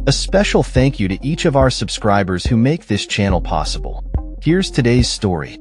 A special thank you to each of our subscribers who make this channel possible. Here's today's story.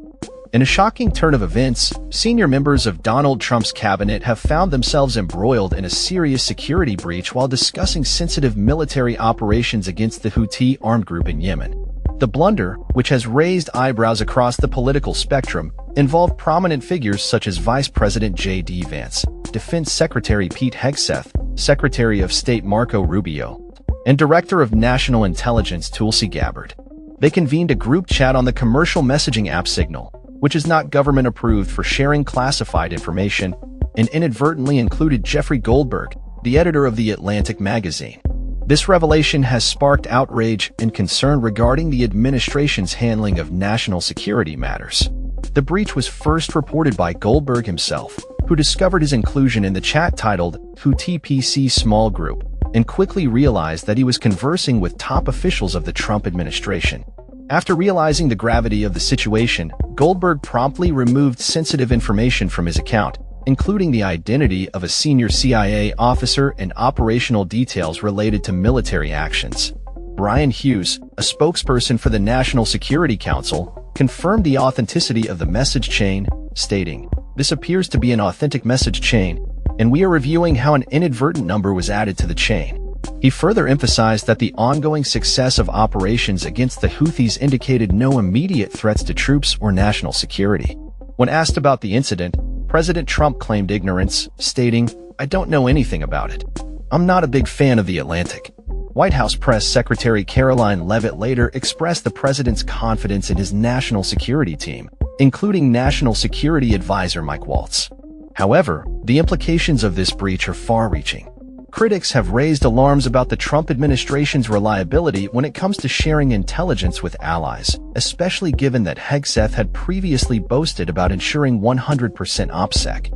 In a shocking turn of events, senior members of Donald Trump's cabinet have found themselves embroiled in a serious security breach while discussing sensitive military operations against the Houthi armed group in Yemen. The blunder, which has raised eyebrows across the political spectrum, involved prominent figures such as Vice President J.D. Vance, Defense Secretary Pete Hegseth, Secretary of State Marco Rubio, and Director of National Intelligence Tulsi Gabbard. They convened a group chat on the commercial messaging app Signal, which is not government-approved for sharing classified information, and inadvertently included Jeffrey Goldberg, the editor of The Atlantic magazine. This revelation has sparked outrage and concern regarding the administration's handling of national security matters. The breach was first reported by Goldberg himself, who discovered his inclusion in the chat titled Houthi PC Small Group, and quickly realized that he was conversing with top officials of the Trump administration. After realizing the gravity of the situation, Goldberg promptly removed sensitive information from his account, including the identity of a senior CIA officer and operational details related to military actions. Brian Hughes, a spokesperson for the National Security Council, confirmed the authenticity of the message chain, stating, "This appears to be an authentic message chain, and we are reviewing how an inadvertent number was added to the chain." He further emphasized that the ongoing success of operations against the Houthis indicated no immediate threats to troops or national security. When asked about the incident, President Trump claimed ignorance, stating, "I don't know anything about it. I'm not a big fan of The Atlantic." White House Press Secretary Caroline Leavitt later expressed the president's confidence in his national security team, including National Security Advisor Mike Waltz. However, the implications of this breach are far-reaching. Critics have raised alarms about the Trump administration's reliability when it comes to sharing intelligence with allies, especially given that Hegseth had previously boasted about ensuring 100% OPSEC.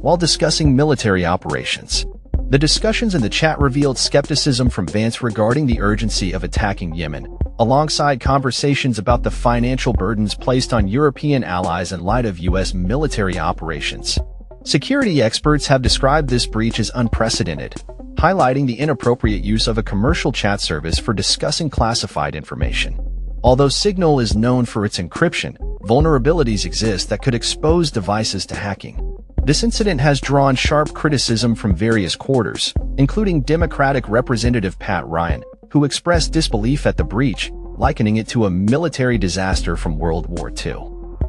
While discussing military operations, the discussions in the chat revealed skepticism from Vance regarding the urgency of attacking Yemen, alongside conversations about the financial burdens placed on European allies in light of U.S. military operations. Security experts have described this breach as unprecedented, highlighting the inappropriate use of a commercial chat service for discussing classified information. Although Signal is known for its encryption, vulnerabilities exist that could expose devices to hacking. This incident has drawn sharp criticism from various quarters, including Democratic Representative Pat Ryan, who expressed disbelief at the breach, likening it to a military disaster from World War II.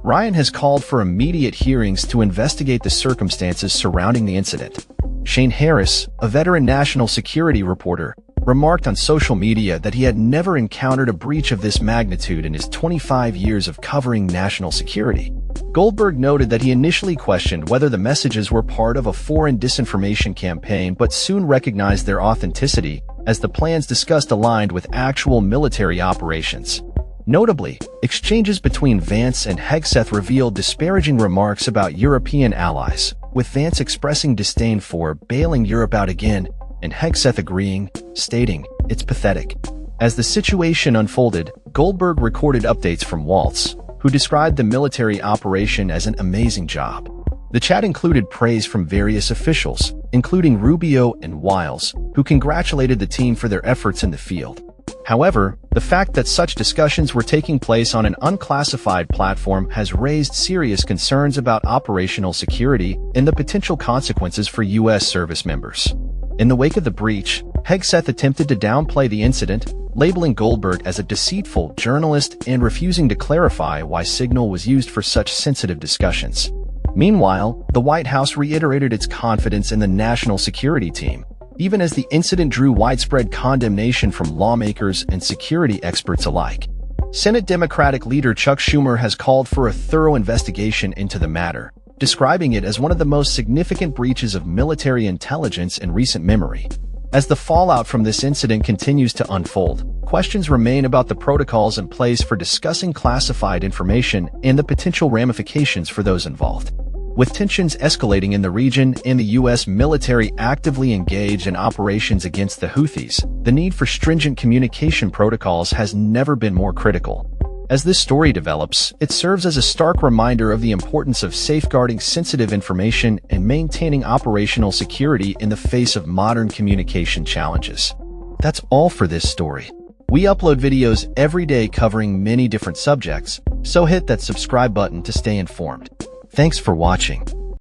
Ryan has called for immediate hearings to investigate the circumstances surrounding the incident. Shane Harris, a veteran national security reporter, remarked on social media that he had never encountered a breach of this magnitude in his 25 years of covering national security. Goldberg noted that he initially questioned whether the messages were part of a foreign disinformation campaign but soon recognized their authenticity, as the plans discussed aligned with actual military operations. Notably, exchanges between Vance and Hegseth revealed disparaging remarks about European allies, with Vance expressing disdain for bailing Europe out again, and Hegseth agreeing, stating, "It's pathetic." As the situation unfolded, Goldberg recorded updates from Waltz, who described the military operation as an amazing job. The chat included praise from various officials, including Rubio and Wiles, who congratulated the team for their efforts in the field. However, the fact that such discussions were taking place on an unclassified platform has raised serious concerns about operational security and the potential consequences for U.S. service members. In the wake of the breach, Hegseth attempted to downplay the incident, labeling Goldberg as a deceitful journalist and refusing to clarify why Signal was used for such sensitive discussions. Meanwhile, the White House reiterated its confidence in the national security team, even as the incident drew widespread condemnation from lawmakers and security experts alike. Senate Democratic leader Chuck Schumer has called for a thorough investigation into the matter, describing it as one of the most significant breaches of military intelligence in recent memory. As the fallout from this incident continues to unfold, questions remain about the protocols in place for discussing classified information and the potential ramifications for those involved. With tensions escalating in the region and the U.S. military actively engaged in operations against the Houthis, the need for stringent communication protocols has never been more critical. As this story develops, it serves as a stark reminder of the importance of safeguarding sensitive information and maintaining operational security in the face of modern communication challenges. That's all for this story. We upload videos every day covering many different subjects, so hit that subscribe button to stay informed. Thanks for watching.